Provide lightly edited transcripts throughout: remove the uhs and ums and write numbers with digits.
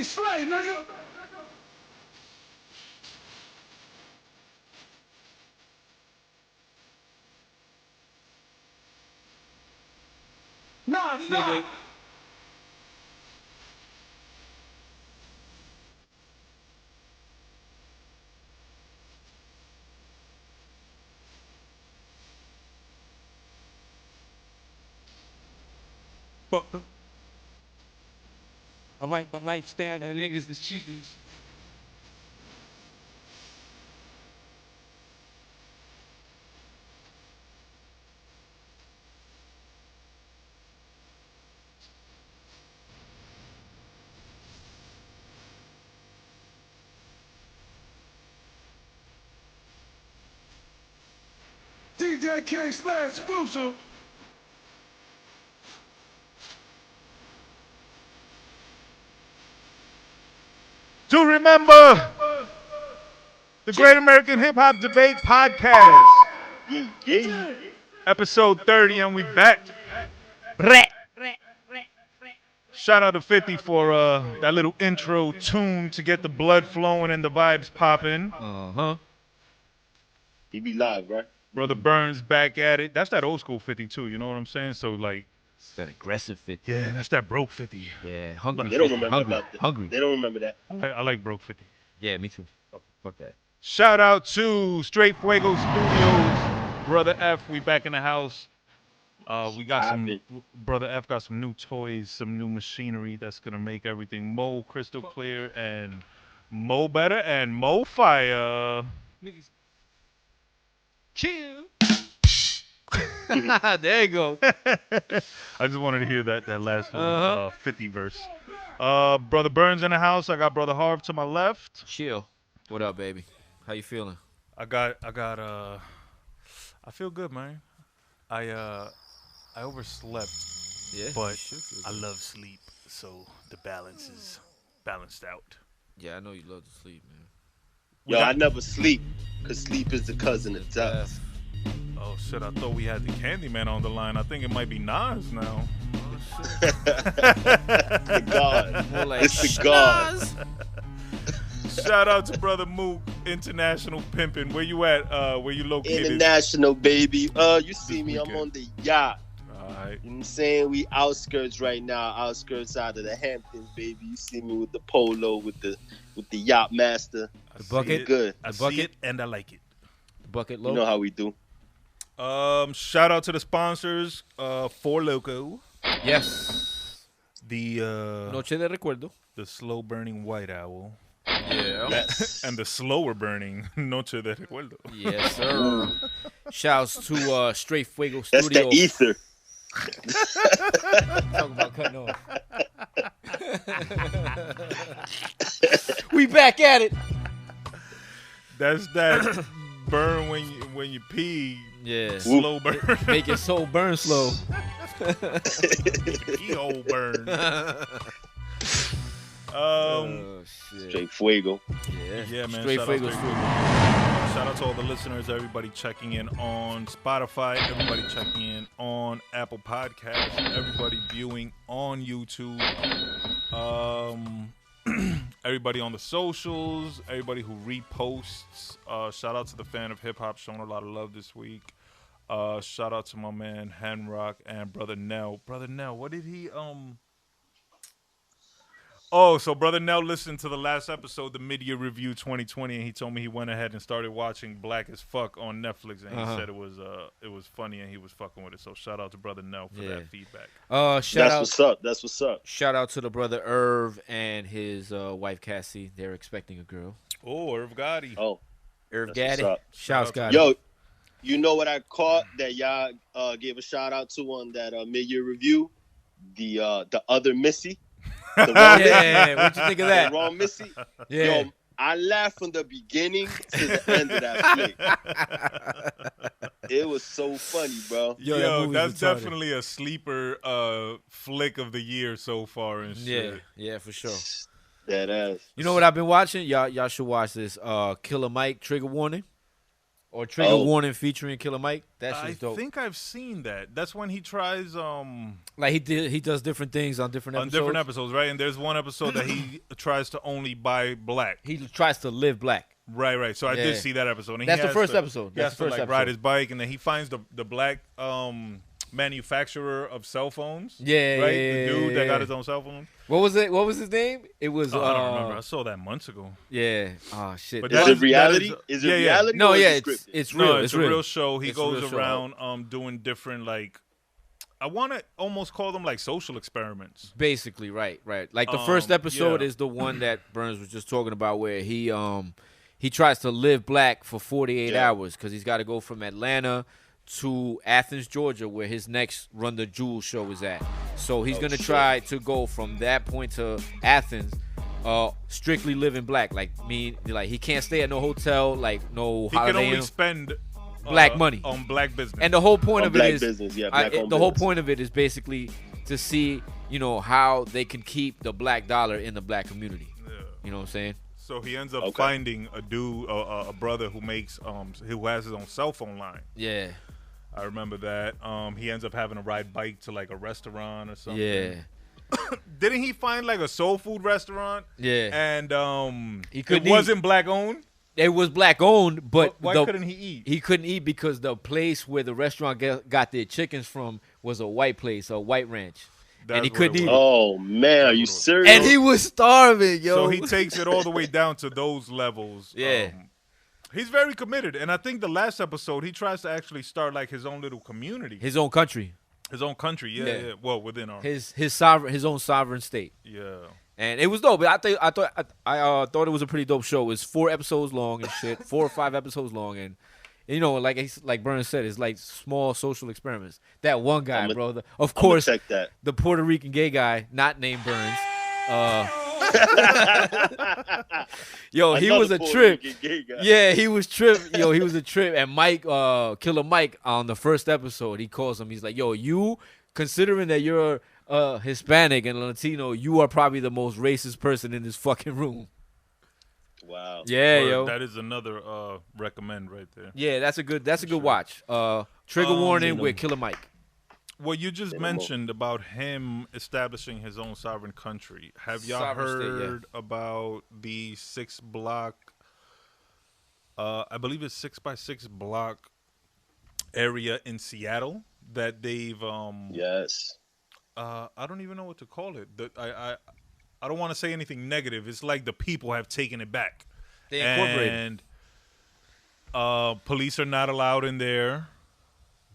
slay, nigga. Nah, nigga. But I like my lifestyle and niggas is cheating. DJ K Slay exclusive. To remember the Great American Hip Hop Debate Podcast, Yeah. episode 30, and we back. Shout out to 50 for that little intro tune to get the blood flowing and the vibes popping. He be live, right? Brother Burns back at it. That's that old school 50 too, you know what I'm saying? So like, It's that aggressive 50. yeah, that's that broke 50. Yeah, hungry. They don't remember hungry. about that. Hungry. They don't remember that. I like broke 50. Yeah, me too. Fuck that. Shout out to Straight Fuego Studios. Brother F, we back in the house. We got Brother F got some new toys, some new machinery that's gonna make everything more crystal clear and more better and more fire. Niggas chill. There you go. I just wanted to hear that last 50 verse. Brother Burns in the house. I got Brother Harv to my left. Chill. What up, baby? How you feeling? I feel good, man. I overslept, Yeah. but you should feel I good. love sleep, so the balance is balanced out. Yeah, I know you love to sleep, man. Yo, I never sleep, because sleep is the cousin of death. Oh shit! I thought we had the Candyman on the line. I think it might be Nas now. The God. More like It's the God. Shout out to Brother Mook, International Pimpin'. Where you at? Where you located? International, baby. You see me, I'm weekend. on the yacht. Alright. You know what I'm saying? We outskirts right now, outskirts out of the Hamptons, baby. You see me with the polo, with the yacht master. The bucket. Good. I The see bucket? it and I like it. Bucket You low. know how we do. Shout out to the sponsors. Four Loco, Yes. the Noche de recuerdo. the slow burning White Owl, Yeah. Yes. and the slower burning Noche de Recuerdo. Yes, sir. Shouts to Straight Fuego That's Studios. the ether. Talk about cutting off. We back at it. That's that burn when you pee. Yeah. Slow burn. Make your soul burn slow. Pee hole burn. Oh shit. Straight fuego. Yeah, man. Straight Shout Fuego out, Studios. shout out to all the listeners, everybody checking in on Spotify, everybody checking in on Apple Podcasts, everybody viewing on YouTube, everybody on the socials, everybody who reposts. Shout out to the fan of hip hop showing a lot of love this week. Shout out to my man Henrock and Brother Nell. Brother Nell, what did he Oh, so Brother Nell listened to the last episode, the mid-year review 2020, and he told me he went ahead and started watching Black as Fuck on Netflix, and he said it was funny and he was fucking with it. So shout out to Brother Nell for that feedback. That's what's up. Shout out to the brother Irv and his wife Cassie. They're expecting a girl. Oh, Irv Gotti. Oh, Irv That's Gaddy. what's up. Shouts, Shout out Gotti. yo, you know what I caught that y'all gave a shout out to on that mid-year review? The other Missy. The wrong Yeah, what you think of The that? wrong Missy. Yeah. Yo, I laughed from the beginning to the end of that flick. It was so funny, bro. Yo, that Yo, movie's that's retarded. definitely a sleeper flick of the year so far and shit. Yeah, for sure. That ass. You know what I've been watching? Y'all should watch this. Killer Mike, Trigger Warning. Or Trigger Oh. Warning featuring Killer Mike. That I shit's dope. think I've seen that. That's when he tries Like he does different things on different episodes. right? And there's one episode that he tries to only buy black. He tries to live black. Right. So I did Yeah. see that episode. And That's he the has first to- episode. He That's has the to first like ride episode. his bike, and then he finds the black manufacturer of cell phones. Yeah, right. yeah, The dude yeah, that got yeah. his own cell phone. What was it? What was his name? It was. I don't remember. I saw that months ago. Yeah. Oh shit. But Is that it is- reality? that Is it yeah, yeah. reality? no, or is yeah, it it's scripted? it's real. No, it's it's a real show. He It's a goes real show. around doing different like. I want to almost call them like social experiments. Basically, right. Like the first episode yeah. is the one that Burns was just talking about, where he tries to live black for 48 Yeah. hours because he's got to go from Atlanta to Athens, Georgia, where his next Run the Jewels show is at. So he's gonna shit. try to go from that point to Athens, strictly living black. Like he can't stay at no hotel, like no He can Holiday only Inn. spend Black money. on black business. And the whole point On of it black is business, yeah, I- black-owned the whole business. point of it is basically to see, how they can keep the black dollar in the black community. Yeah. You know what I'm saying? So he ends up Okay. finding a dude, a brother who makes who has his own cell phone line. Yeah. I remember that. He ends up having to ride bike to like a restaurant or something. Yeah. Didn't he find like a soul food restaurant? Yeah. And He couldn't it wasn't black owned. It was black owned, but Why couldn't he eat? He couldn't eat because the place where the restaurant got their chickens from was a white place, a white ranch. That's and he what couldn't it eat was. it. Oh man, are you serious? And he was starving, yo. So he takes it all the way down to those levels. Yeah. He's very committed, and I think the last episode he tries to actually start like his own little community, his own country, his own country. Yeah, Yeah. yeah. Well, within our his own sovereign state. yeah. And it was dope. I thought it was a pretty dope show. It was 4 episodes long and shit, 4 or 5 episodes long, and like Burns said, it's like small social experiments. That one guy, I'ma- bro. Of I'ma course, check that. the Puerto Rican gay guy, not named Burns. Yo, he was a Another trip. Puerto Rican gay guy. Yeah, he was trip. Yo, he was a trip. And Mike, Killer Mike, on the first episode, he calls him. He's like, "Yo, you, considering that you're Hispanic and Latino, you are probably the most racist person in this fucking room." Wow. Yeah, Word. yo. That is another recommend right there. Yeah, that's a good watch. Trigger warning you with know. Killer Mike. Well, you just Say no more. mentioned about him establishing his own sovereign country. Have y'all Sovereign state, yeah. heard about the 6-block? I believe it's 6x6 block area in Seattle that they've. Yes. I don't even know what to call it. I don't want to say anything negative. It's like the people have taken it back. They incorporated. And police are not allowed in there.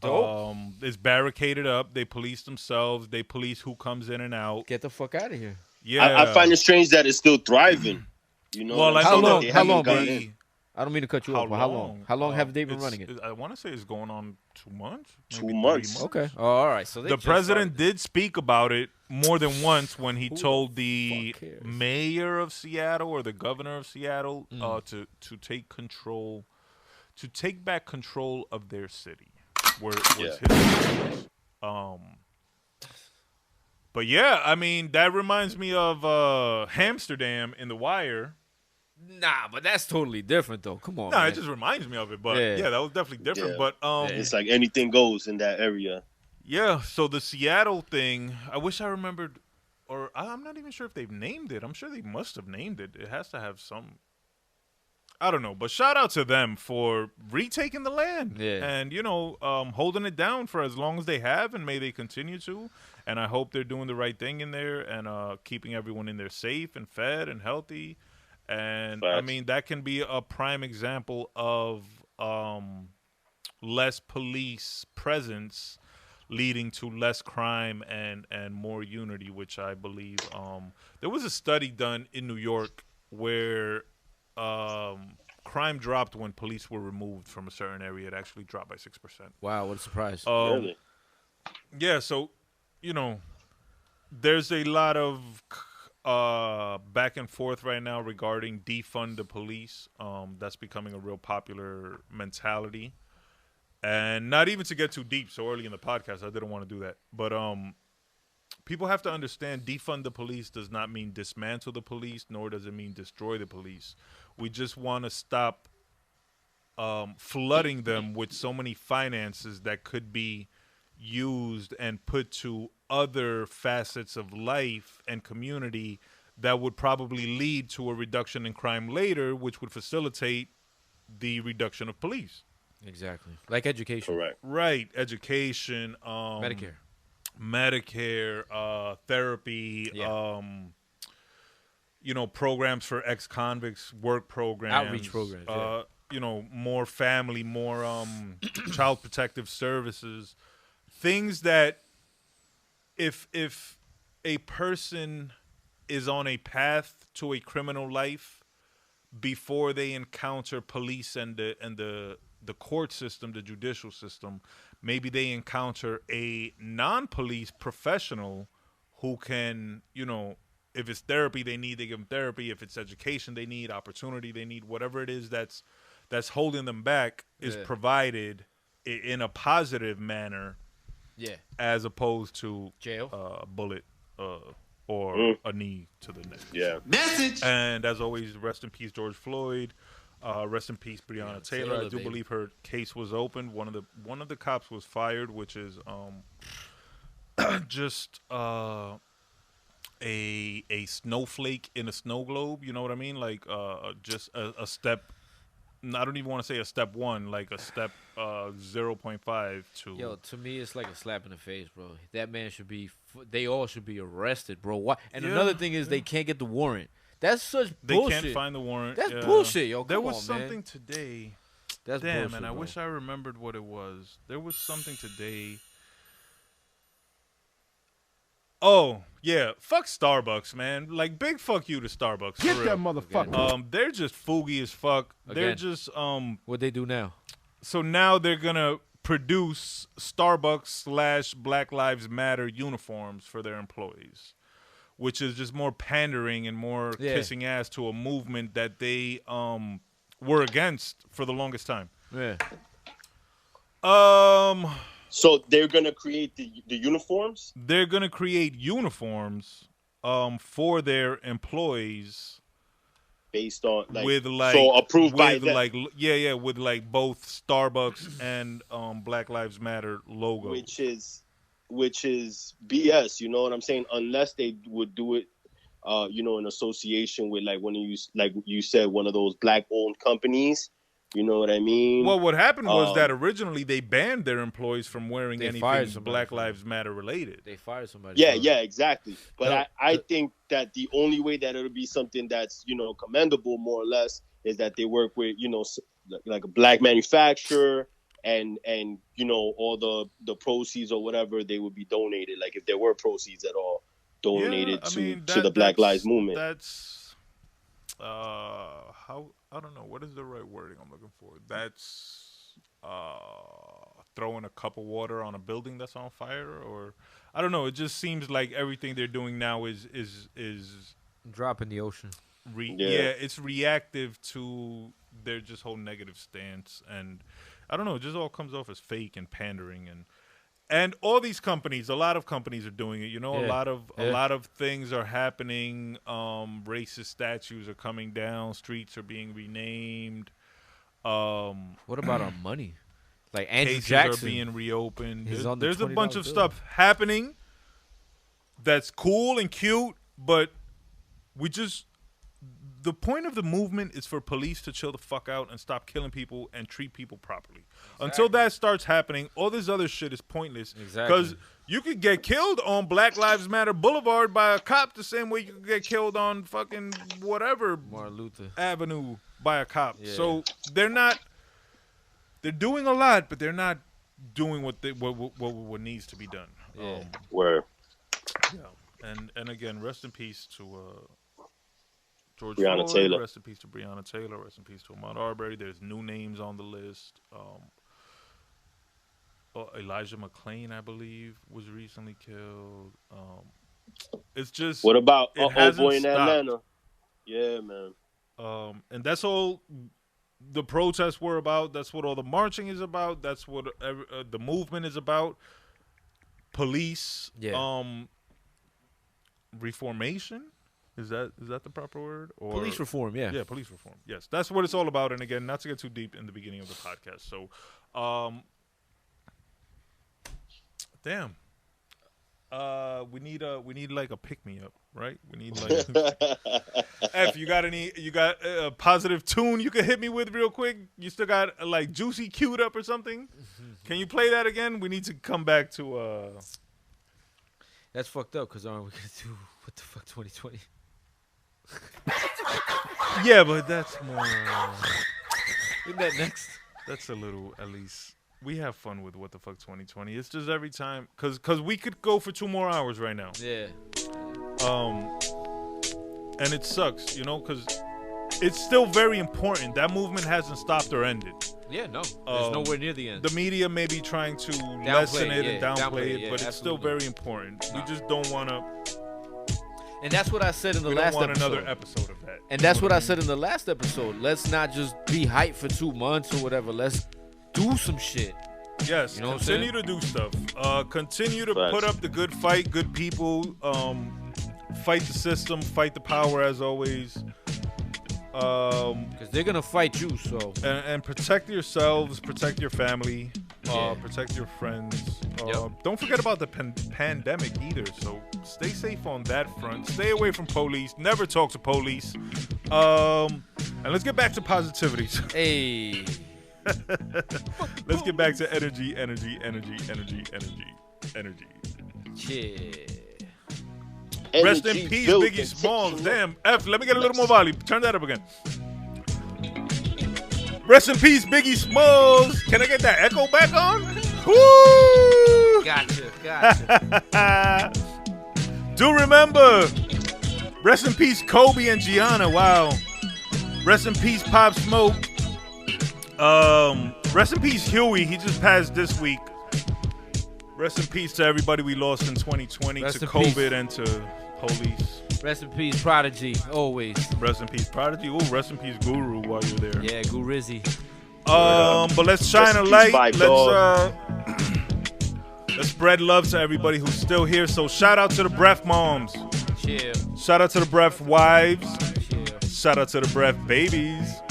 Dope. It's barricaded up. They police themselves. They police who comes in and out. Get the fuck out of here. Yeah, I find it strange that it's still thriving. You know. Well, what I I'm know saying? that They how haven't long, gotten bro? in. I don't mean to cut you off, but how long? How long have they been running it? I want to say it's going on 2 months. 2 maybe 3 months. Okay. Oh, all right. So they The just president started. did speak about it more than once when he Who the told the fuck cares? mayor of Seattle or the governor of Seattle Mm. to take back control of their city. Was his words. But yeah, I mean that reminds me of Amsterdam in The Wire. Nah, but that's totally different though. Come on. No, man. it just reminds me of it. But Yeah. yeah, that was definitely different. Yeah. But It's like anything goes in that area. yeah, so the Seattle thing, I wish I remembered, or I'm not even sure if they've named it. I'm sure they must have named it. It has to have some, I don't know. But shout out to them for retaking the land and, holding it down for as long as they have, and may they continue to. And I hope they're doing the right thing in there and keeping everyone in there safe and fed and healthy. And, I Facts. mean, that can be a prime example of less police presence leading to less crime and more unity, which I believe there was a study done in New York where crime dropped when police were removed from a certain area. It actually dropped by 6%. Wow, what a surprise. Really? Yeah, so there's a lot of back and forth right now regarding defund the police. That's becoming a real popular mentality. And not even to get too deep so early in the podcast, I didn't want to do that. But people have to understand defund the police does not mean dismantle the police, nor does it mean destroy the police. We just want to stop flooding them with so many finances that could be used and put to other facets of life and community that would probably lead to a reduction in crime later, which would facilitate the reduction of police. Exactly. Like education. Correct. Right. Education, Medicare, therapy, Yeah. Programs for ex-convicts, work programs, Outreach programs, yeah. More family, more child protective services, things that if a person is on a path to a criminal life before they encounter police and the court system, the judicial system, maybe they encounter a non-police professional who can, if it's therapy they need, they give them therapy. If it's education they need, opportunity they need, whatever it is that's holding them back is provided in a positive manner. Yeah. As opposed to jail, a bullet, or a knee to the neck. Yeah. Message. And as always, rest in peace, George Floyd. Rest in peace, Breonna Taylor. I do believe her case was opened. One of the cops was fired, which is just a snowflake in a snow globe. You know what I mean? Like just a step. I don't even want to say a step one, like a step 0.5 to. Yo, to me, it's like a slap in the face, bro. That man should be. They all should be arrested, bro. Why? And another thing is they can't get the warrant. That's such bullshit. They can't find the warrant. That's bullshit, yo. There Come was on, something man. today. That's Damn, bullshit, and I bro. wish I remembered what it was. There was something today. Oh, yeah. Fuck Starbucks, man. Like, big fuck you to Starbucks. Get for that real. motherfucker. They're just foogy as fuck. They're Again. just What they do now? so now they're gonna produce Starbucks / Black Lives Matter uniforms for their employees, which is just more pandering and more kissing ass to a movement that they were against for the longest time. Yeah. So they're gonna create the uniforms. They're gonna create uniforms for their employees Based on with like so approved by with them. like with like both Starbucks and Black Lives Matter logos. which is BS. You know what I'm saying? Unless they would do it, in association with like one of you, like you said, one of those black-owned companies. You know what I mean? Well, what happened was that originally they banned their employees from wearing They fired anything somebody Black from Lives Matter related. They fired somebody. Yeah, for it. yeah, exactly. But No, I think that the only way that it'll be something that's, commendable more or less is that they work with, like a black manufacturer and all the proceeds or whatever they would be donated. Like if there were proceeds at all donated to the Black Lives Movement. That's how I don't know what is the right wording I'm looking for. That's throwing a cup of water on a building that's on fire, or I don't know. It just seems like everything they're doing now is Drop in the ocean. it's reactive to their just whole negative stance, and I don't know. It just all comes off as fake and pandering, and all these companies, a lot of companies are doing it. A lot of things are happening. Racist statues are coming down. Streets are being renamed. What about our money? Like Andrew Cases Jackson are being reopened. He's on the There's a bunch $20 of bill. stuff happening that's cool and cute, but the point of the movement is for police to chill the fuck out and stop killing people and treat people properly. Until that starts happening, all this other shit is pointless. Exactly. Because you could get killed on Black Lives Matter Boulevard by a cop the same way you could get killed on fucking whatever Martin Luther. avenue by a cop. Yeah. So they're doing a lot, but they're not doing what needs to be done. Yeah. Where And again, rest in peace to George Breonna Floyd. Taylor. Rest in peace to Breonna Taylor. Rest in peace to Ahmaud Arbery. There's new names on the list. Elijah McClain, I believe, was recently killed. It's just what about it old hasn't boy in stopped. Atlanta? Yeah, man. And that's all the protests were about. That's what all the marching is about. That's what the movement is about. Police, Yeah. reformation. Is that the proper word? Or Police reform, yeah. Yeah, police reform. Yes, that's what it's all about. And again, not to get too deep in the beginning of the podcast. So, damn. We need like a pick me up, right? We need like F. You got a positive tune you can hit me with real quick? You still got like Juicy queued up or something? Can you play that again? We need to come back to. That's fucked up because aren't we gonna do what the fuck 2020? Yeah, but that's more. Isn't that next? That's a little, at least. We have fun with what the fuck 2020. It's just every time, cause we could go for 2 more hours right now. Yeah. And it sucks, cause it's still very important. That movement hasn't stopped or ended. Yeah, no. It's nowhere near the end. The media may be trying to lessen it and downplay it, yeah, but it's still very important. We just don't want to. And that's what I said in the We last don't want episode. another episode of that. And that's what I said in the last episode. Let's not just be hyped for 2 months or whatever. Let's do some shit. Yes, You know what I'm continue to do stuff. Continue to Facts. put up the good fight, good people. Fight the system, fight the power as always. Because they're going to fight you, so. And protect yourselves, protect your family, Yeah. protect your friends. Yep. Don't forget about the pandemic either. So stay safe on that front. Stay away from police. Never talk to police. And let's get back to positivity. Hey. Let's get back to energy. Yeah. Rest in Energy peace, built Biggie and Smalls. taken Damn, F, let me get a little more volume. Turn that up again. Rest in peace, Biggie Smalls. Can I get that echo back on? Woo! Gotcha. Do remember, rest in peace, Kobe and Gianna. Wow. Rest in peace, Pop Smoke. Rest in peace, Huey. He just passed this week. Rest in peace to everybody we lost in 2020, Rest to in COVID peace. and to police. Rest in peace, Prodigy. Always. Rest in peace, Prodigy. Ooh, rest in peace, Guru, while you're there. Yeah, Gurizzi. But let's shine Rest a in light. peace, vibe, Let's spread love to everybody who's still here. So shout out to the Breath Moms. Chill. Shout out to the Breath Wives. Chill. Shout out to the Breath Babies.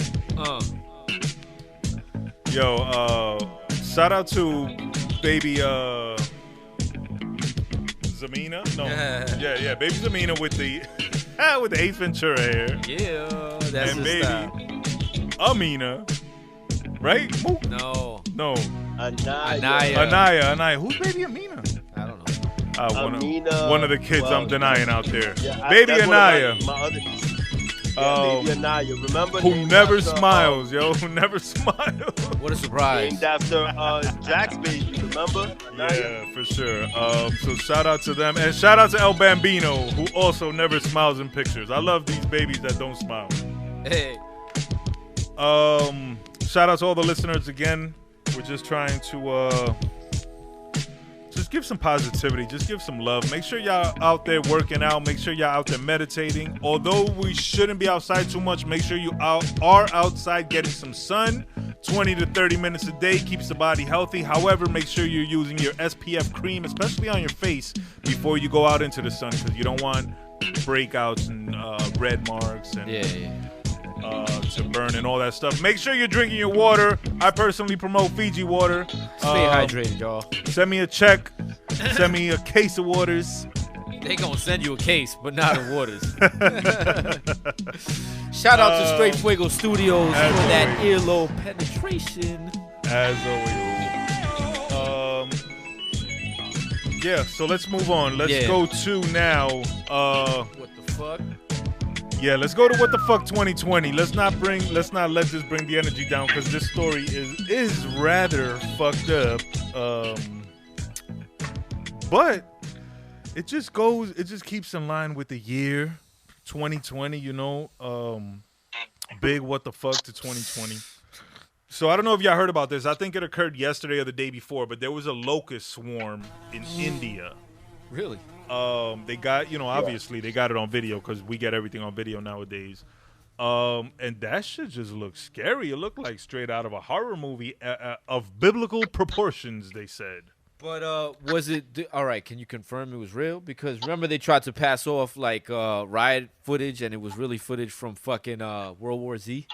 Yo, shout out to baby Zamina. No, yeah, baby Zamina with the with the Ace Ventura hair. Yeah, that's And his baby style. Amina, right? Who? No, No, Anaya. Anaya. Who's baby Amina? I don't know. Amina, one of the kids well, I'm denying out there. Yeah, baby that's one Anaya. of my other nieces. Yeah, baby Anaya. Remember? Who named never after, smiles, yo. Who never smiles. What a surprise. Named after Jack's baby. Remember? Anaya? Yeah, for sure. So shout out to them. And shout out to El Bambino, who also never smiles in pictures. I love these babies that don't smile. Hey. Shout out to all the listeners again. We're just trying to just give some positivity. Just give some love. Make sure y'all out there working out. Make sure y'all out there meditating. Although we shouldn't be outside too much, make sure you are outside getting some sun. 20 to 30 minutes a day keeps the body healthy. However, make sure you're using your SPF cream, especially on your face, before you go out into the sun, because you don't want breakouts and red marks and to burn and all that stuff. Make sure you're drinking your water. I personally promote Fiji water. Stay hydrated, y'all. Send me a check. Send me a case of waters. They gonna send you a case, but not of waters. Shout out to Straight Fuego Studios for that earlobe penetration. As always. Yeah, so let's move on. Let's go to now. What the fuck? Yeah, let's go to what the fuck 2020. Let's not let this bring the energy down, because this story is rather fucked up. But it just keeps in line with the year 2020, big what the fuck to 2020. So I don't know if y'all heard about this. I think it occurred yesterday or the day before, but there was a locust swarm in India. Really? They got, obviously they got it on video, because we get everything on video nowadays. And that shit just looked scary. It looked like straight out of a horror movie of biblical proportions, they said. But was it all right? Can you confirm it was real? Because remember they tried to pass off like riot footage, and it was really footage from fucking World War Z.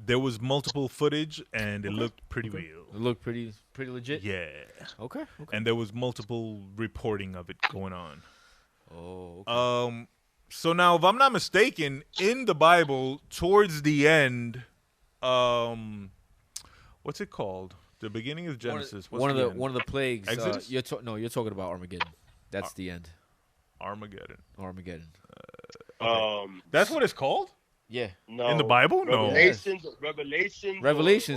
There was multiple footage, and it looked pretty real. It looked pretty legit. Yeah. Okay. And there was multiple reporting of it going on. Oh. Okay. So now, if I'm not mistaken, in the Bible, towards the end, what's it called? The beginning of Genesis. One of the plagues. Exodus? You're talking about Armageddon. That's the end. Armageddon. Armageddon. That's what it's called? Yeah. No. In the Bible? No. Revelations.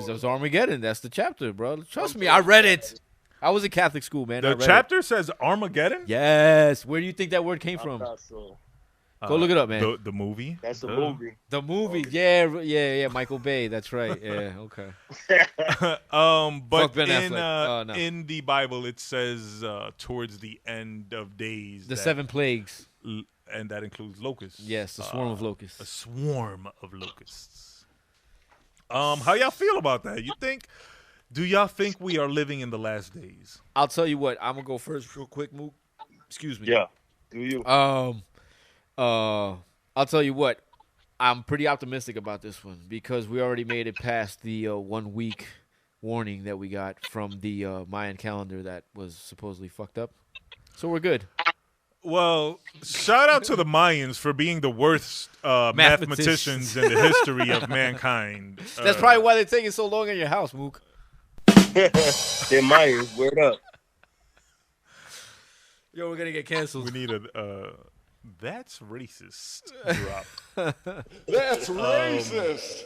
That was Armageddon. That's the chapter, bro. Trust me, I read it. I was in Catholic school, man. The chapter says Armageddon? Yes. Where do you think that word came from? I'm not sure. Go look it up, man. The movie? That's a movie. The movie, yeah, Michael Bay. That's right. Yeah, okay. But Fuck Ben Affleck. No. in the Bible, it says towards the end of days. The 7 plagues. And that includes locusts. Yes, a swarm of locusts. A swarm of locusts. How y'all feel about that? Do y'all think we are living in the last days? I'll tell you what. I'm gonna go first, real quick, Mook. Excuse me. Yeah. Do you? I'll tell you what. I'm pretty optimistic about this one because we already made it past the 1 week warning that we got from the Mayan calendar that was supposedly fucked up. So we're good. Well, shout out to the Mayans for being the worst mathematicians in the history of mankind. That's probably why they're taking so long in your house, Mook. They're Mayans. Word up. Yo, we're gonna get canceled. We need a that's racist drop. That's racist.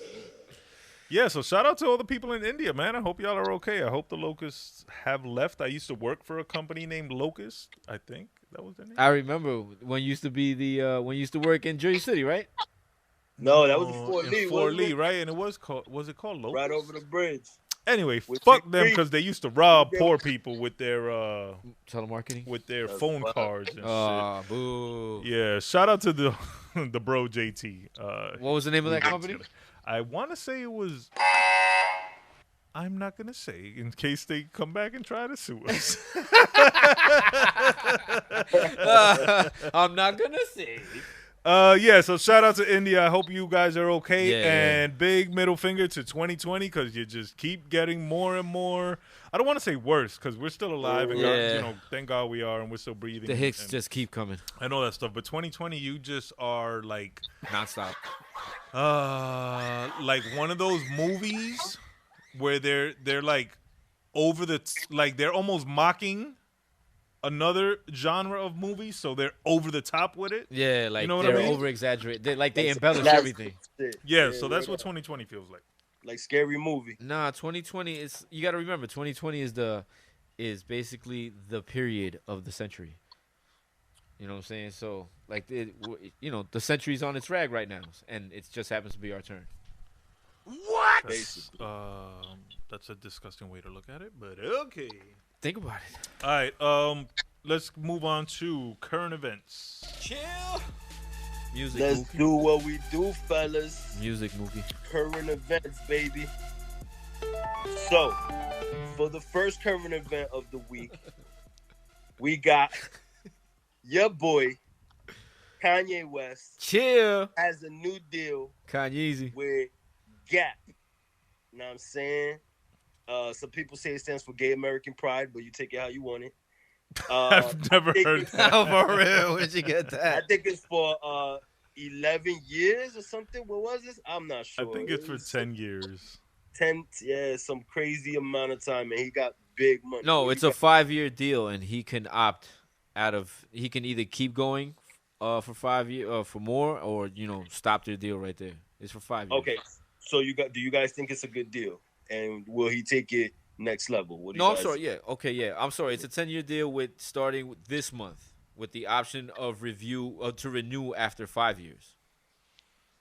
Yeah, so shout out to all the people in India, man. I hope y'all are okay. I hope the locusts have left. I used to work for a company named Locust, I think. That was their name. I remember when you used to be when you used to work in Jersey City, right? No, that was Fort Lee. Fort Lee, right? And it was called Locust? Right over the bridge. Anyway, With fuck Big them Three. because they used to rob poor people with their Telemarketing. phone cards and shit. Boo. Yeah, shout out to the the bro JT. What was the name of that company? I want to say it was. I'm not gonna say in case they come back and try to sue us. I'm not gonna say. Yeah, so shout out to India. I hope you guys are okay. Yeah. And big middle finger to 2020 because you just keep getting more and more. I don't want to say worse because we're still alive. And Yeah. God, thank God we are and we're still breathing. The hicks and just keep coming and all that stuff. But 2020, you just are like nonstop. like one of those movies where they're like over the like they're almost mocking another genre of movies, so they're over the top with it. Yeah, like You know what they're I mean? over exaggerate. They embellish That's everything. shit. Yeah, so that's word what up. 2020 feels like. Like scary movie. Nah, 2020 is. You got to remember, 2020 is basically the period of the century. You know what I'm saying? So like, the century's on its rag right now, and it just happens to be our turn. What? Basically. That's a disgusting way to look at it, but okay. Think about it. All right, let's move on to current events. Chill. Music. Let's Mookie. do what we do, fellas. Music, Mookie. Current events, baby. So, for the first current event of the week, we got your boy Kanye West Chill. has a new deal Kanyeezy. with Gap. You know what I'm saying? Some people say it stands for Gay American Pride, but you take it how you want it. I've never heard that. Oh, for real? Where'd you get I that? think it's for 11 years or something. What was this? I'm not I sure. think it's for 10 years. 10, yeah, some crazy amount of time, and he got big money. No, it's a 5-year deal, and he can opt out of. He can either keep going for 5 years, for more, or stop their deal right there. It's for 5 years. Okay, so do you guys think it's a good deal? And will he take it next level? What do you No, I'm guys sorry. Yeah. Okay. Yeah. I'm sorry. It's a 10-year deal with starting this month with the option of to renew after 5 years.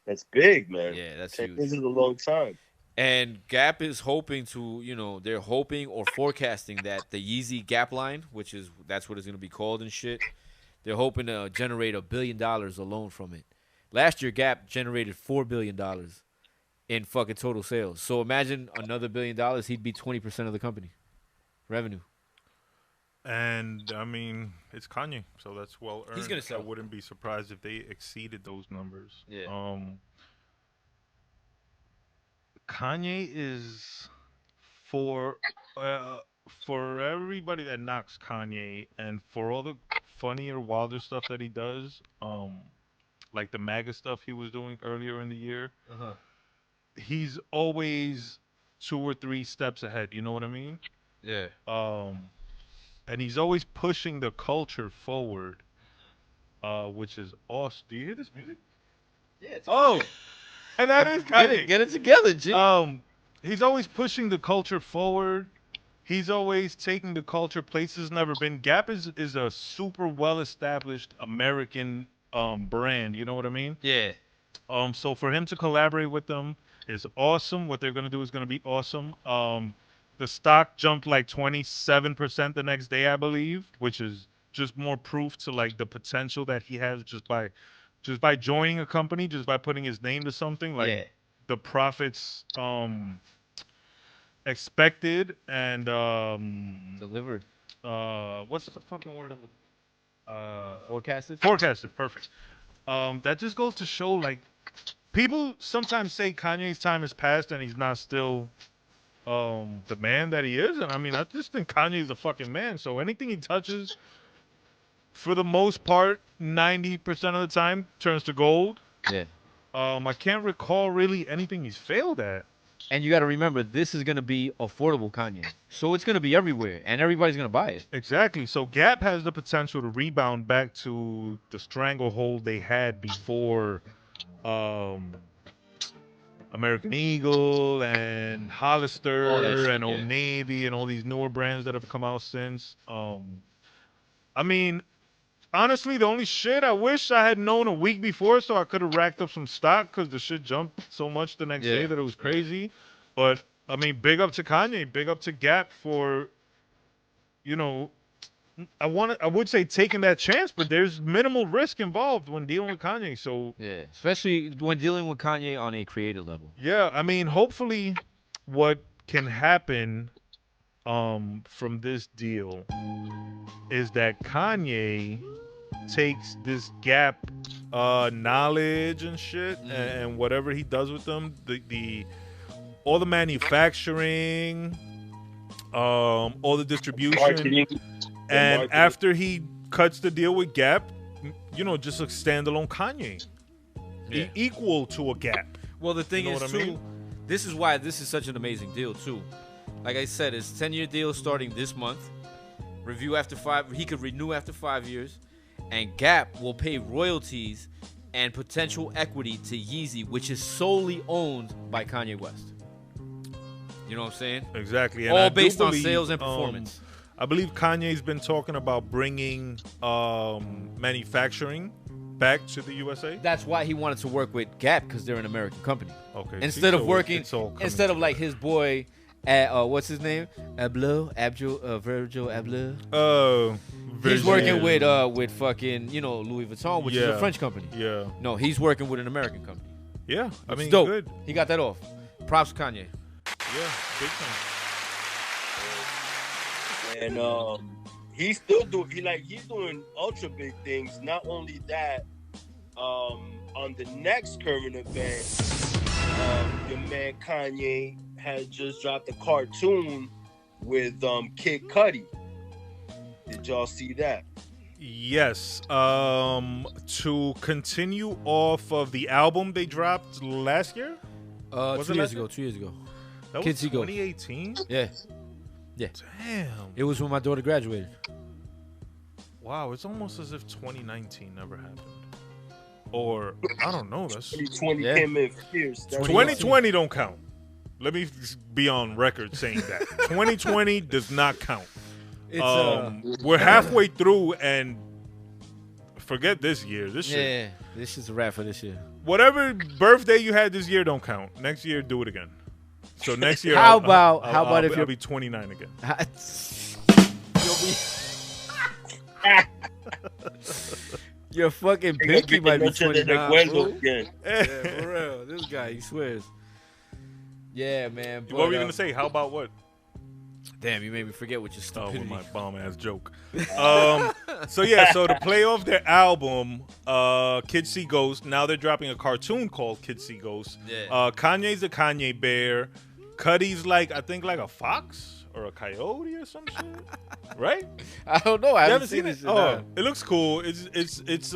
That's big, man. Yeah, that's 10 huge. years is a long time. And Gap is hoping to, they're hoping or forecasting that the Yeezy Gap line, that's what it's gonna be called and shit. They're hoping to generate $1 billion alone from it. Last year, Gap generated $4 billion in fucking total sales. So imagine another $1 billion, he'd be 20% of the company revenue. And I mean, it's Kanye, so that's well earned. He's gonna sell. I wouldn't be surprised if they exceeded those numbers. Yeah. Kanye is for uh, for everybody that knocks Kanye and for all the funnier, wilder stuff that he does, like the MAGA stuff he was doing earlier in the year. Uh-huh. He's always 2 or 3 steps ahead. You know what I mean? Yeah. And he's always pushing the culture forward, which is awesome. Do you hear this music? Yeah. Oh, and that is Kanye. Get it together, G. He's always pushing the culture forward. He's always taking the culture places never been. Gap is a super well established American brand. You know what I mean? Yeah. So for him to collaborate with them is awesome. What they're gonna do is gonna be awesome. The stock jumped like 27% the next day, I believe, which is just more proof to like the potential that he has just by joining a company, just by putting his name to something. Like Yeah. the profits expected and Delivered. what's the fucking word? Forecasted. Forecasted. Perfect. That just goes to show like people sometimes say Kanye's time has passed and he's not still the man that he is, and I mean I just think Kanye's a fucking man. So anything he touches, for the most part, 90% of the time turns to gold. Yeah. I can't recall really anything he's failed at. And you got to remember, this is gonna be affordable Kanye, so it's gonna be everywhere, and everybody's gonna buy it. Exactly. So Gap has the potential to rebound back to the stranglehold they had before American Eagle and Hollister All that shit, and Old yeah. Navy and all these newer brands that have come out since. I mean, honestly, the only shit I wish I had known a week before so I could have racked up some stock because the shit jumped so much the next day Yeah. that it was crazy. But I mean, big up to Kanye, big up to Gap for, you know, I would say taking that chance, but there's minimal risk involved when dealing with Kanye. So Yeah. Especially when dealing with Kanye on a creative level. yeah, I mean, hopefully, what can happen from this deal is that Kanye takes this Gap knowledge and shit and whatever he does with them, the all the manufacturing, all the distribution, Marketing. and marketing. after he cuts the deal with Gap, you know, just a standalone Kanye, Yeah. equal to a Gap. Well, the thing You know is, what I too, mean? this is why this is such an amazing deal, too. Like I said, it's a 10-year deal starting this month. Review after 5. He could renew after 5 years. And Gap will pay royalties and potential equity to Yeezy, which is solely owned by Kanye West. You know what I'm saying? Exactly. And I All do based on believe, sales and performance. I believe Kanye's been talking about bringing manufacturing back to the USA. That's why he wanted to work with Gap, because they're an American company. Okay. Instead of so working, it's all coming instead of like his boy, what's his name? Virgil Abloh. He's working with fucking, you know, Louis Vuitton, which is a Yeah. French company. Yeah. No, he's working with an American company. Yeah. I It's mean, dope. good. He got that off. Props to Kanye. Yeah. Big time. And he's still he's doing ultra big things. Not only that, on the next current event, your man Kanye has just dropped a cartoon with Kid Cudi. Did y'all see that? Yes. To continue off of the album they dropped last year. Was 2 it years last ago. year? 2 years ago. That Kids was Go. 2018. Yeah. Damn. It was when my daughter graduated. Wow. It's almost as if 2019 never happened. Or I don't know. That's 2020 Yeah. came in fierce. That's 2020 don't count. Let me be on record saying that 2020 does not count. It's We're halfway through, and forget this year. This shit, yeah. This is a wrap for this year. whatever birthday you had this year, don't count. Next year, do it again. So next year, How about if I'll you're be 29 again? Your fucking They gonna pinky get might the be noche de 29. recuerdo Bro. again. Yeah, for real. This guy, he swears. Yeah, man. What were you but, gonna say? How about what? Damn, you made me forget what your Oh, stupidity. with my bomb ass joke. So to play off their album, Kids See Ghost. Now they're dropping a cartoon called Kids See Ghost. Yeah. Kanye's a Kanye bear. Cudi's I think like a fox or a coyote or some shit, right? I don't know. I You haven't seen this. Shit, Oh, it looks cool. It's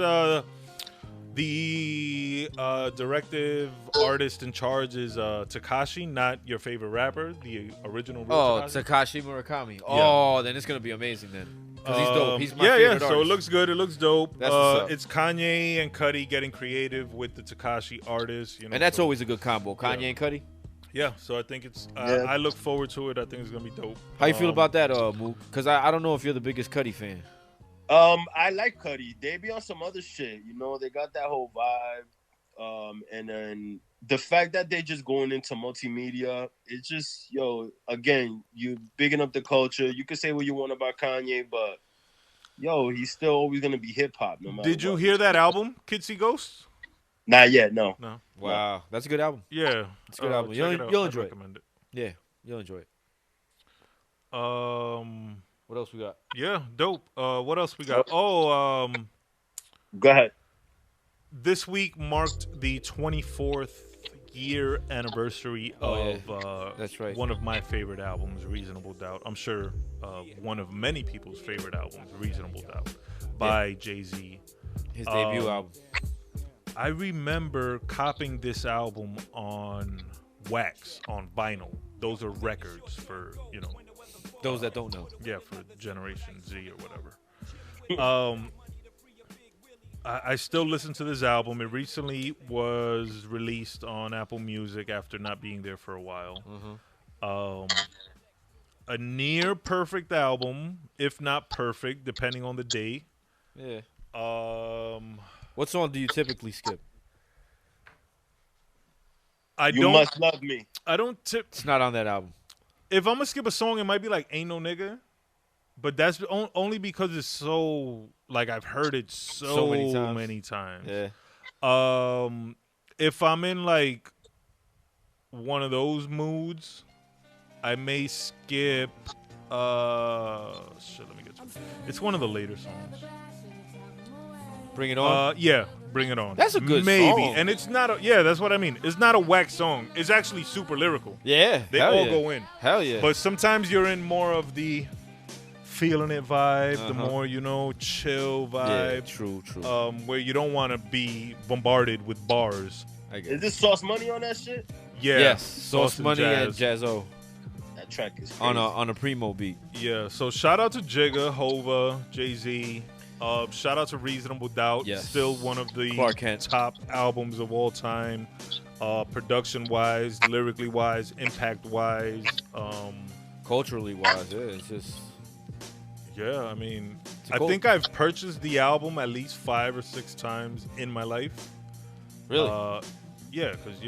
the directive artist in charge is Tekashi, not your favorite rapper, the original real Oh, Tekashi. Tekashi Murakami. Oh, then it's gonna be amazing then. Because he's dope. He's my yeah. favorite So artist. it looks good. It looks dope. That's what's up. It's Kanye and Cudi getting creative with the Tekashi artist. You know, And that's so- always a good combo. Kanye and Cudi. Yeah. So I think it's. Yeah. I look forward to it. I think it's gonna be dope. How you feel about that, Mook? Because I don't know if you're the biggest Cudi fan. I like Cudi. They be on some other shit. You know, they got that whole vibe. And then the fact that they just going into multimedia, it's just, again, you bigging up the culture. You can say what you want about Kanye, but he's still always gonna be hip hop. No matter Did you what. hear that album, Kids See Ghosts? Not yet. No. No. Wow, that's a good album. Yeah. It's a good album. check You'll- it out. you'll I'd enjoy it. recommend it. Yeah, you'll enjoy it. What else we got? Yeah, dope. What else we got? Oh, Go ahead. this week marked the 24th year anniversary Oh, of That's right. one of my favorite albums, Reasonable Doubt. I'm sure one of many people's favorite albums, Reasonable Doubt, by Jay-Z. His debut album. I remember copying this album on wax, on vinyl. Those are records for, Those that don't know. yeah, for Generation Z or whatever. I still listen to this album. It recently was released on Apple Music after not being there for a while. A near perfect album, if not perfect, depending on the day. Yeah. What song do you typically skip? You must love me. I don't tip. It's not on that album. If I'm gonna skip a song, it might be like "Ain't No Nigga," but that's only because it's so I've heard it so many times. Yeah. If I'm in one of those moods, I may skip. Let me get to it. It's one of the later songs. Bring It On. Yeah, Bring It On. That's a good maybe, song. and it's not. That's what I mean. It's not a whack song. It's actually super lyrical. Yeah. They hell all yeah. go in. Hell yeah. But sometimes you're in more of the feeling it vibe, the more chill yeah, vibe. true. Where you don't want to be bombarded with bars. I get Is it. this Sauce Money on that shit? Yeah. Yes. Sauce Money and Jazz. Jazzo That track is crazy. on a Primo beat. Yeah. So shout out to Jigga, Hova, Jay-Z. Shout out to Reasonable Doubt. Yes. Still one of the Clark Kent. top albums of all time. Production wise, lyrically wise, impact wise. Culturally wise, yeah, it's just Yeah, I mean, a I cult. think I've purchased the album at least 5 or 6 times in my life. really. Yeah, because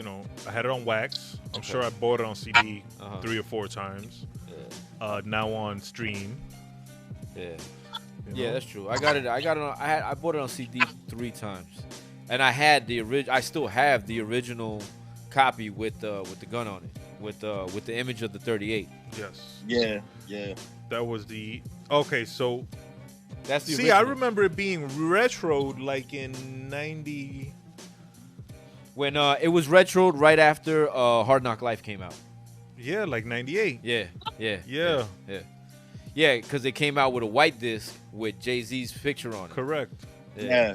I had it on wax. I'm Okay. sure I bought it on CD Uh-huh. 3 or 4 times. Yeah. Now on stream. Yeah. you Yeah, know? that's true. I got it. I bought it on CD 3 times, and I had the I still have the original copy with the gun on it, with the image of the 38. Yes. Yeah. That was the. Okay, so. That's the See, I original. remember it being retroed in 90. When it was retroed right after Hard Knock Life came out. Yeah, 98. Yeah. Yeah. Because it came out with a white disc with Jay-Z's picture on it. Correct. Yeah.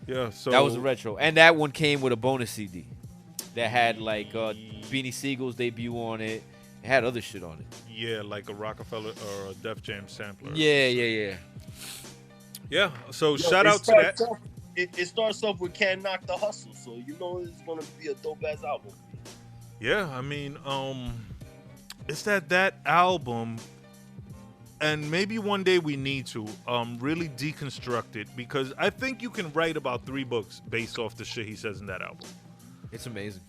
Yeah, so. That was a retro, and that one came with a bonus CD that had Beanie Siegel's debut on it. It had other shit on it. Yeah, like a Rockefeller or a Def Jam sampler. Yeah. Yeah, so Yo, shout it out to that. starts off- It starts off with Can't Knock the Hustle, so you know it's gonna be a dope ass album. Yeah, I mean, it's that album, and maybe one day we need to really deconstruct it, because I think you can write about 3 books based off the shit he says in that album. It's amazing.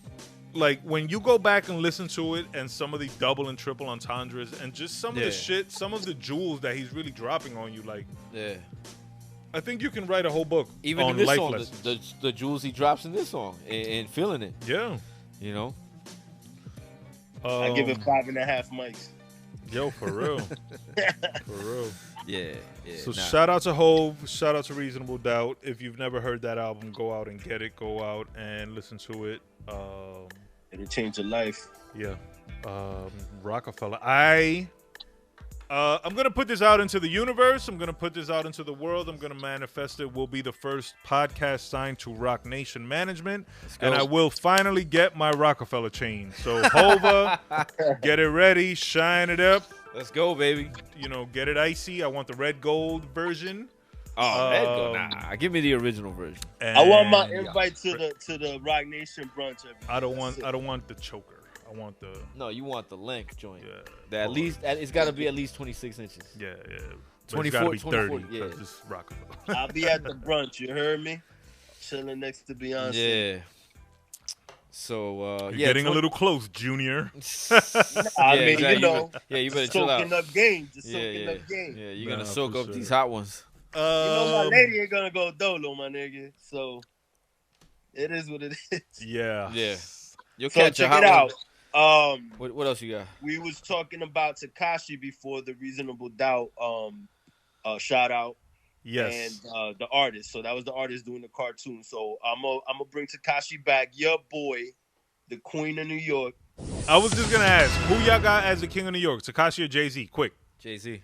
When you go back and listen to it, and some of the double and triple entendres, and just some of the Yeah. shit, some of the jewels that he's really dropping on you, Yeah. I think you can write a whole book Even on in this life song, lessons. the jewels he drops in this song and feeling it, Yeah. you know. I give it 5.5 mics. Yo, for real. For real. Yeah. So nah. shout out to Hove, shout out to Reasonable Doubt. If you've never heard that album, go out and get it. Go out and listen to it. It'll change your life. Yeah. Rockefeller. I'm gonna put this out into the universe. I'm gonna put this out into the world. I'm gonna manifest it. We'll be the first podcast signed to Rock Nation Management, and I will finally get my Rockefeller chain. So Hova, get it ready, shine it up. Let's go, baby. You know, get it icy. I want the red gold version. Oh, red gold. Nah, give me the original version. And I want my invite to the Rock Nation brunch. I don't want the choker. I want the. No, you want the length joint. Yeah. That at least it's got to be at least 26 inches. Yeah. 24, it's gotta be 30. yeah. It's Rockefeller. I'll be at the brunch. You heard me? Chilling next to Beyonce. Yeah. So You're getting a little close, Junior. I mean, exactly. you know, You better chill out. soaking up game. Just Yeah, soaking up game. Yeah, you're gonna Nah, soak for up sure. these hot ones. You know, my lady ain't gonna go dolo, my nigga. So it is what it is. Yeah. Yeah. You'll So catch a check hot it out. What else you got? We was talking about Tekashi before the Reasonable Doubt shout out. Yes. And the artist. So that was the artist doing the cartoon. So I'm gonna bring Tekashi back. Your boy, the Queen of New York. I was just gonna ask, who y'all got as the King of New York? Tekashi or Jay-Z? Quick. Jay-Z.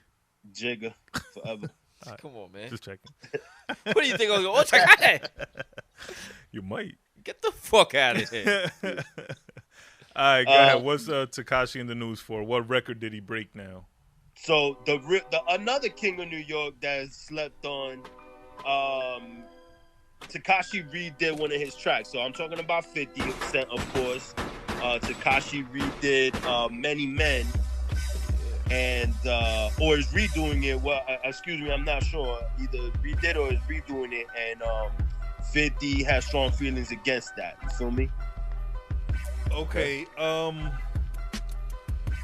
Jigga forever. Right. Come on, man. Just checking. What do you think? Oh, Tekashi! You might. Get the fuck out of here. All right, go ahead. What's Tekashi in the news for? What record did he break now? So the another King of New York that slept on, Tekashi redid one of his tracks. So I'm talking about 50 Cent, of course. Tekashi redid Many Men, and or is redoing it. Well, excuse me, I'm not sure. Either redid or is redoing it, and 50 has strong feelings against that. You feel me? Okay.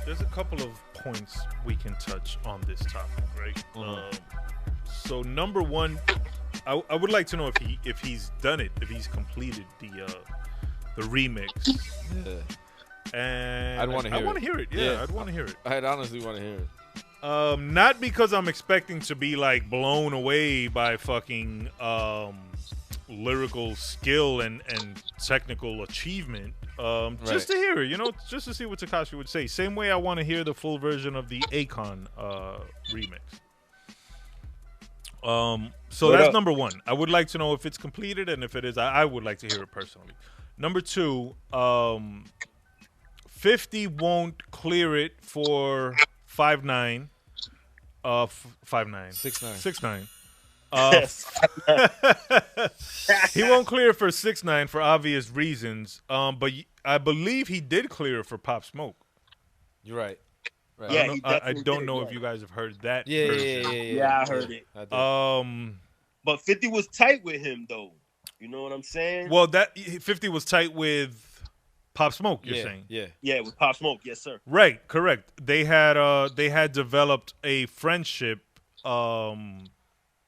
There's a couple of points we can touch on this topic, right? So number one, I would like to know if he's done it, if he's completed the remix. Yeah. And I'd wanna hear I want to it. hear it. Yeah, I'd want to hear it. I'd honestly want to hear it. Not because I'm expecting to be like blown away by fucking lyrical skill and technical achievement. Just to hear it, just to see what Tekashi would say. Same way I want to hear the full version of the Akon remix. So that's number one. I would like to know if it's completed, and if it is, I would like to hear it personally. Number two, 50 won't clear it for 5'9". 5'9". 6'9". 6'9". He won't clear for 6'9" for obvious reasons. But I believe he did clear for Pop Smoke. You're right. Right. Yeah, I don't know if you guys have heard that. Yeah, I heard it. I did. But 50 was tight with him, though. You know what I'm saying? Well, that 50 was tight with Pop Smoke. You're saying? Yeah, with Pop Smoke, yes, sir. Right, correct. They had developed a friendship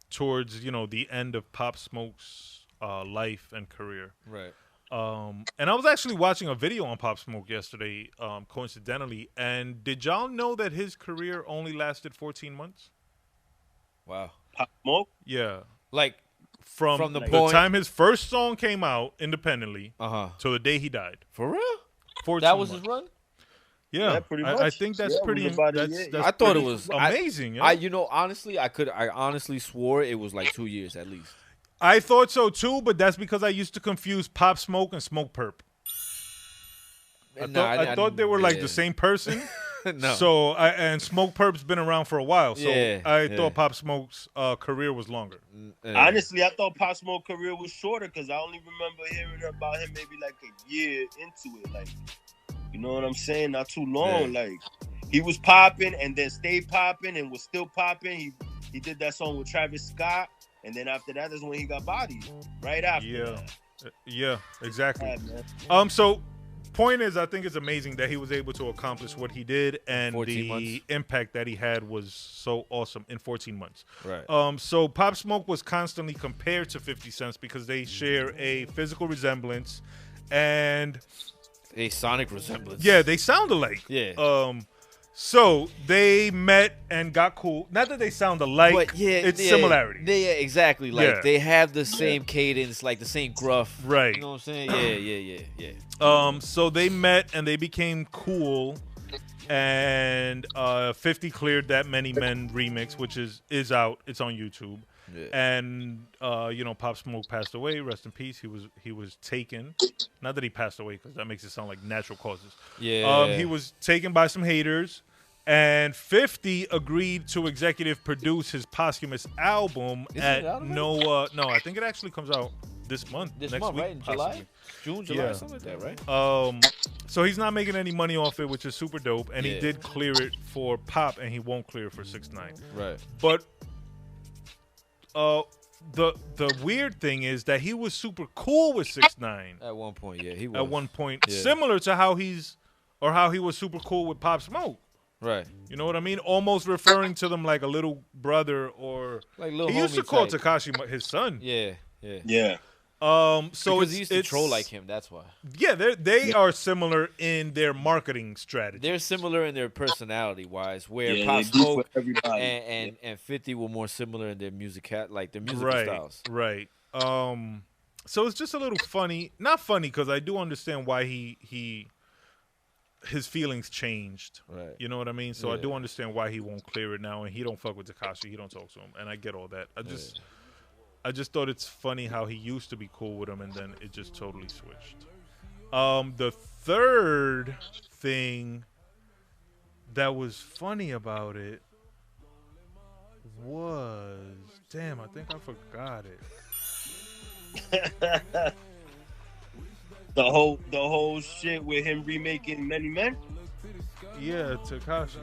towards the end of Pop Smoke's life and career. Right. And I was actually watching a video on Pop Smoke yesterday, coincidentally. And did y'all know that his career only lasted 14 months? Wow. Pop Smoke? Yeah. Like From the point time his first song came out independently to the day he died. For real? 14 That was months. his run? Yeah, pretty I much. think that's Yeah, it pretty. was about a That's year. I thought pretty it was amazing. I honestly, I honestly swore it was like 2 years at least. I thought so too, but that's because I used to confuse Pop Smoke and Smoke Perp. I thought they were like the same person. No. So and Smoke Perp's been around for a while. So I Yeah. thought Pop Smoke's career was longer. Honestly, I thought Pop Smoke's career was shorter because I only remember hearing about him maybe like a year into it. Like, you know what I'm saying? Not too long. Yeah. Like, he was popping and then stayed popping and was still popping. He did that song with Travis Scott. And then after that is when he got bodied. Right after that. Yeah, exactly. Yeah, man. So point is, I think it's amazing that he was able to accomplish what he did, and 14 the months. impact that he had was so awesome in 14 months. Right. So Pop Smoke was constantly compared to 50 Cent because they share a physical resemblance and A sonic resemblance. yeah, they sound alike. Yeah. So they met and got cool. Not that they sound alike. But it's similarity. Yeah, exactly. Like Yeah. they have the same cadence, like the same gruff. Right. You know what I'm saying? Yeah. So they met and they became cool. And 50 cleared That Many Men remix, which is out. It's on YouTube. Yeah. And Pop Smoke passed away. Rest in peace. He was taken. Not that he passed away, because that makes it sound like natural causes. Yeah. He was taken by some haters, and 50 agreed to executive produce his posthumous album Is at it out no. I think it actually comes out this month. This next month, week, right? In July? possibly. June, July, Yeah. something like that, right? So he's not making any money off it, which is super dope. And he Yeah. did clear it for Pop, and he won't clear it for 6ix9ine. Right. But the weird thing is that he was super cool with 6ix9ine At one point, yeah, he was. at one point, Yeah. similar to how he was super cool with Pop Smoke. Right. You know what I mean? Almost referring to them like a little brother, or Like little he used to homie call type. Tekashi his son. Yeah. Yeah. So Because he used to it's troll like him, that's why. Yeah, they are similar in their marketing strategy. They're similar in their personality wise, where Yeah, Pop they beef Smoke with everybody. and 50 were more similar in their musical Right, styles. right. So it's just a little funny. Not funny, because I do understand why his feelings changed. Right. You know what I mean? So I Yeah. do understand why he won't clear it now, and he don't fuck with Tekashi. He don't talk to him, and I get all that. I just thought it's funny how he used to be cool with him, and then it just totally switched. The third thing that was funny about it was, damn, I think I forgot it. The whole shit with him remaking Many Men. Yeah, Tekashi.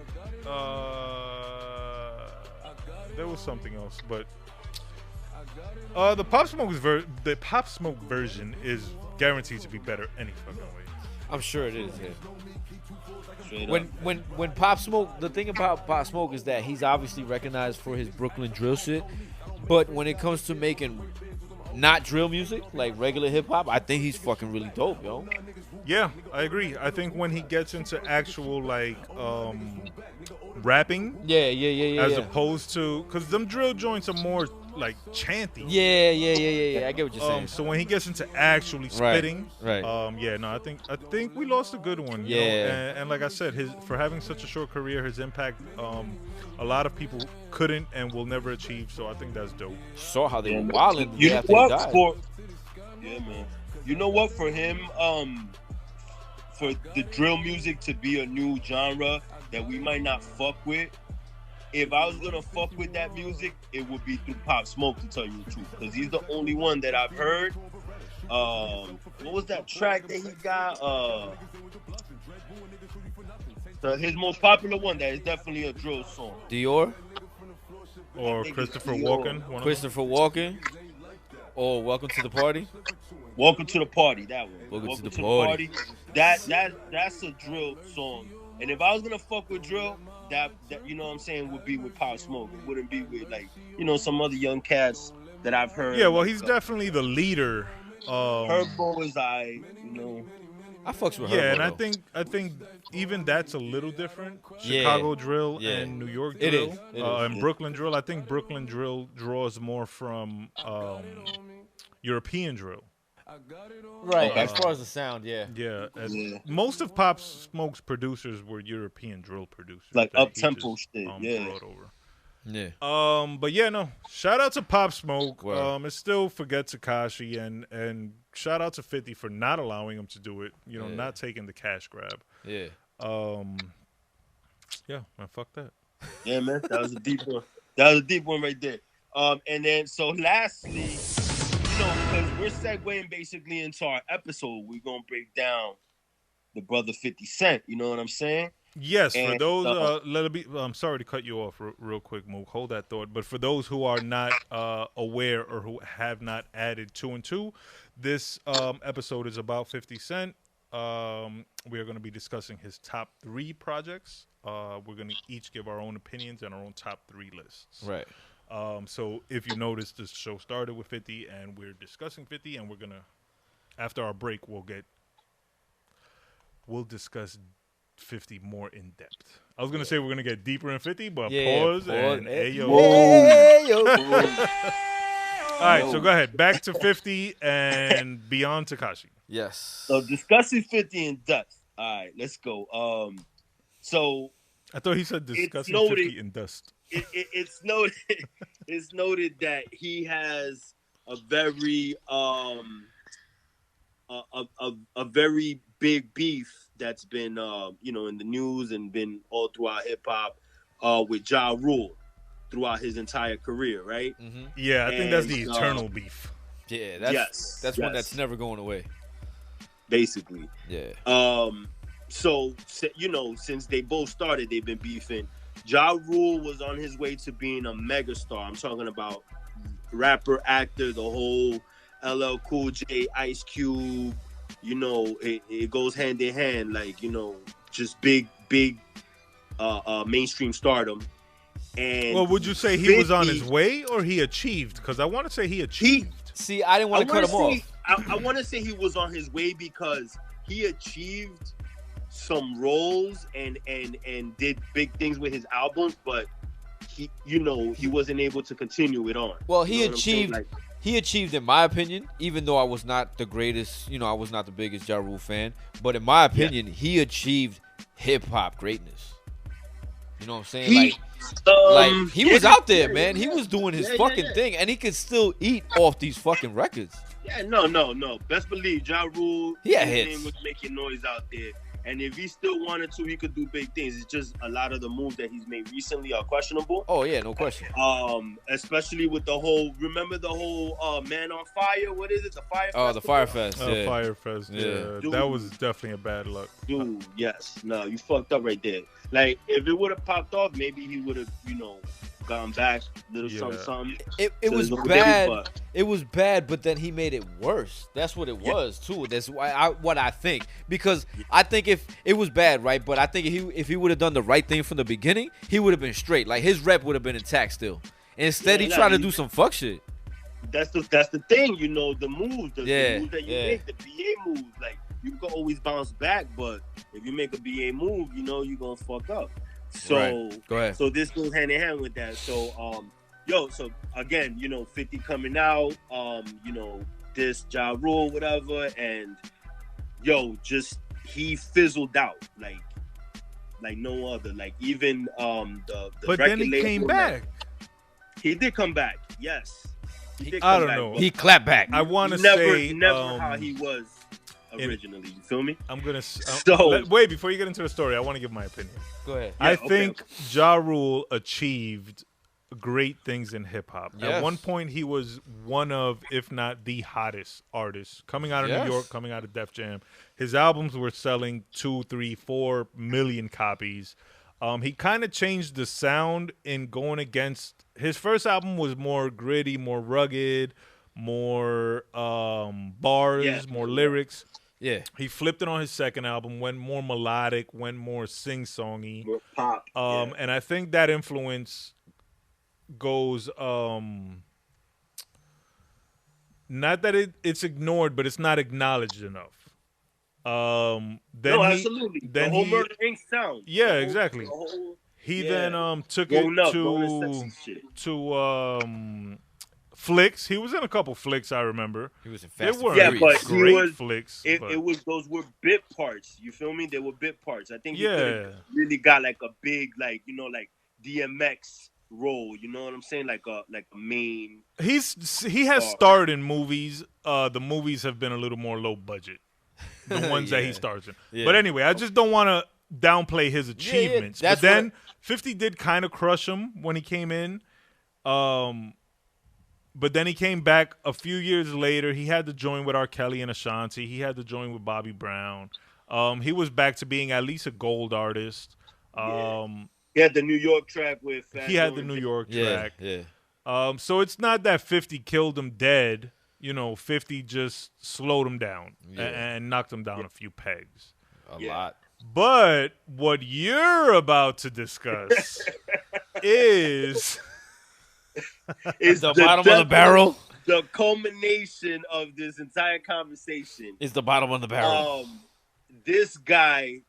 There was something else, but the Pop Smoke version is guaranteed to be better any fucking way. I'm sure it is, yeah. Straight When up. when Pop Smoke, the thing about Pop Smoke is that he's obviously recognized for his Brooklyn drill shit, but when it comes to making not drill music, like regular hip hop, I think he's fucking really dope, yo. Yeah, I agree. I think when he gets into actual rapping, Yeah. as opposed to, because them drill joints are more like chanty. Yeah. I get what you're saying. So when he gets into actually spitting, right. I think we lost a good one. You know? Yeah. And like I said, for having such a short career, his impact, a lot of people couldn't and will never achieve. So I think that's dope. Saw how they were wilding You know after he what? died. Yeah, man. You know what? For him, for the drill music to be a new genre that we might not fuck with, if I was gonna fuck with that music, it would be through Pop Smoke, to tell you the truth, because he's the only one that I've heard. What was that track that he got? His most popular one that is definitely a drill song. Dior, Or think Christopher it's Walken. one of them. Christopher Walken, or Welcome to the Party. Welcome to the Party, that one. Welcome to the Party. That's a drill song. And if I was gonna fuck with drill, that you know what I'm saying, would be with Pop Smoke. It wouldn't be with some other young cats that I've heard. Yeah, well, he's definitely the leader. Herbo is I fucks with her. Yeah, and I think even that's a little different. Yeah. Chicago drill Yeah. and New York It drill, is. It is. and Brooklyn drill. I think Brooklyn drill draws more from European drill. Right, Okay. as far as the sound, yeah. Yeah, and Yeah. most of Pop Smoke's producers were European drill producers, Like that he up-tempo just, shit, yeah. brought over. Yeah. But yeah, no. Shout out to Pop Smoke. Word. It's still forget Tekashi, and shout out to 50 for not allowing him to do it. You know, Yeah. not taking the cash grab. Yeah. Yeah, man, fuck that. Yeah, man, that was a deep one. That was a deep one right there. And then so lastly, because we're segueing basically into our episode, we're gonna break down the brother 50 Cent. You know what I'm saying? Yes, for And, those, I'm sorry to cut you off real quick, Mook. Hold that thought. But for those who are not aware or who have not added 2 and 2, this episode is about 50 Cent. We are going to be discussing his top 3 projects. We're going to each give our own opinions and our own top 3 lists. Right. So if you notice, this show started with 50, and we're discussing 50, and we're going to, after our break, we'll discuss 50 more in depth. I was gonna say we're gonna get deeper in 50, but Yeah, pause and Hey, ayo. yo. All right, so go ahead. Back to 50 and beyond Tekashi. Yes. So discussing 50 in depth. All right, let's go. So I thought he said discussing noted- 50 in dust. it's noted. It's noted that he has a very a very big beef that's been in the news and been all throughout hip hop with Ja Rule throughout his entire career, right? Mm-hmm. Yeah, I think that's the And, eternal beef. Yeah, that's one yes. that's never going away. Basically. Yeah. So since they both started, they've been beefing. Ja Rule was on his way to being a megastar. I'm talking about rapper, actor, the whole LL Cool J, Ice Cube. It goes hand in hand, like just big mainstream stardom. And Well, would you say he was on his way or he achieved? Because I want to say he achieved. See, I didn't want to cut him off. I want to say he was on his way because he achieved some roles and did big things with his albums, but he wasn't able to continue it on. Well, You know what I'm saying? he achieved, in my opinion, even though I was not the greatest, I was not the biggest Ja Rule fan, but in my opinion, he achieved hip hop greatness. You know what I'm saying? He was out there, man. He was doing his fucking thing, and he could still eat off these fucking records. Yeah, no. Best believe Ja Rule. Yeah, his hits. name was making noise out there. And if he still wanted to, he could do big things. It's just a lot of the moves that he's made recently are questionable. Oh yeah, no question. Especially with remember the whole Man on Fire? What is it? The Fire Oh, Fest? the Fire Fest. Yeah. Firefest. Yeah, Dude. that was definitely a bad luck. Dude, yes. No, you fucked up right there. Like, if it would have popped off, maybe he would have, gone back, little something. It was So bad. but- It was bad, but then he made it worse. That's what it was too. That's what I think. Because I think if it was bad, right? But I think if he would have done the right thing from the beginning, he would have been straight. Like his rep would have been intact still. Instead, he tried to do some fuck shit. That's the thing, the moves, the moves that you Yeah. make, the BA moves. Like, you can always bounce back, but if you make a BA move, you're gonna fuck up. So Right. Go ahead. So this goes hand in hand with that. So so again, 50 coming out, this Ja Rule, whatever, and just he fizzled out like no other. Like even the But then he came back. He did come back, yes. He did I come don't back, know. but He clapped back. I want to never say how he was originally. You feel me? I'm gonna. So- wait, before you get into the story, I want to give my opinion. Go ahead. I okay, think Ja Rule achieved great things in hip hop. Yes. At one point, he was one of, if not the hottest artist coming out of Yes. New York, coming out of Def Jam. His albums were selling 2, 3, 4 million copies. He kind of changed the sound in going against. His first album was more gritty, more rugged, more bars, more lyrics. Yeah. He flipped it on his second album, went more melodic, went more sing-songy. More pop. And I think that influence goes not that it's ignored, but it's not acknowledged enough. Then absolutely. then the whole he- Murder Inc. sound. Yeah, The whole- exactly. the whole- He Yeah. then took Grown it up, going to sexy shit. flicks. He was in a couple flicks, I remember. He was in They Fast and weren't Yeah, Furious. but he great was- flicks. It but- was those were bit parts. You feel me? They were bit parts. I think he Yeah. could've really got like a big like DMX role. You know what I'm saying? Like a main. he has starred in movies. The movies have been a little more low budget. The ones that he Yeah. stars in. Yeah. But anyway, I just don't want to downplay his achievements. that's but then what 50 did kind of crush him when he came in. But then he came back a few years later. He had to join with R. Kelly and Ashanti. He had to join with Bobby Brown. He was back to being at least a gold artist. He had the New York track with. Fat He had Joe the and New Jay- York Yeah. track. Yeah. So it's not that 50 killed him dead. 50 just slowed him down Yeah. and knocked him down a few pegs. A Yeah. lot. But what you're about to discuss is It's The bottom of the barrel The culmination of this entire conversation. is the bottom of the barrel. This guy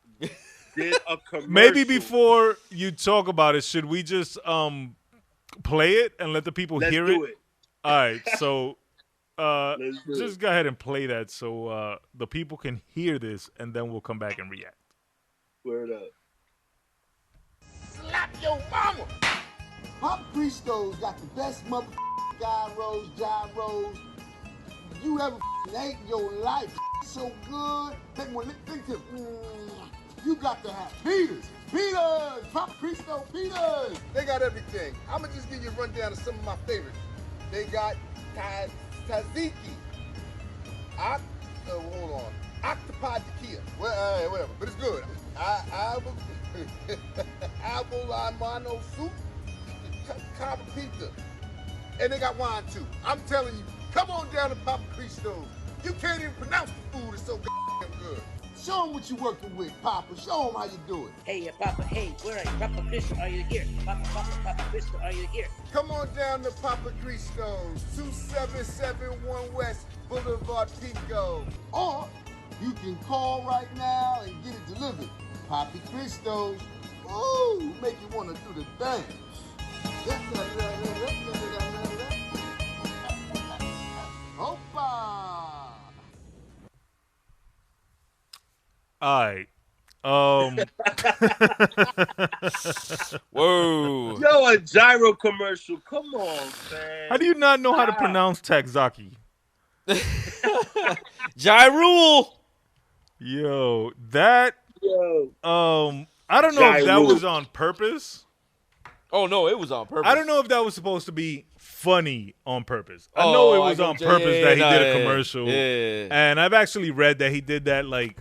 did a commercial. Maybe before you talk about it, should we just play it and let the people Let's hear do it? it. All right, so Let's do just it. go ahead and play that so the people can hear this, and then we'll come back and react. Word up. Slap your mama. Papa Cristo's got the best motherfucking gyros you ever ate in your life. So good. Take one, think to you got to have Peters. Papa Cristo Peters. They got everything. I'm gonna just give you a rundown of some of my favorites. They got tzatziki. Hold on. Octopi tequila. Well, whatever, but it's good. Abolamano soup. Cava pizza. And they got wine too. I'm telling you, come on down to Papa Cristo's. You can't even pronounce the food. It's so goddamn good. Show them what you working with, Papa. Show them how you do it. Hey, Papa, hey, where are you? Papa Cristo, are you here? Papa Cristo, are you here? Come on down to Papa Cristo's, 2771 West Boulevard, Pico. Or you can call right now and get it delivered. Papa Cristo's. Ooh, make you want to do the dance. Opa! All right. Whoa. Yo, a gyro commercial. Come on, man. How do you not know how to pronounce Takzaki? Jyrule. Yo, that Yo. I don't know if that Gyro. was on purpose. Oh no, it was on purpose. I don't know if that was supposed to be funny on purpose. I know it was on purpose that he did a commercial. Yeah. And I've actually read that he did that like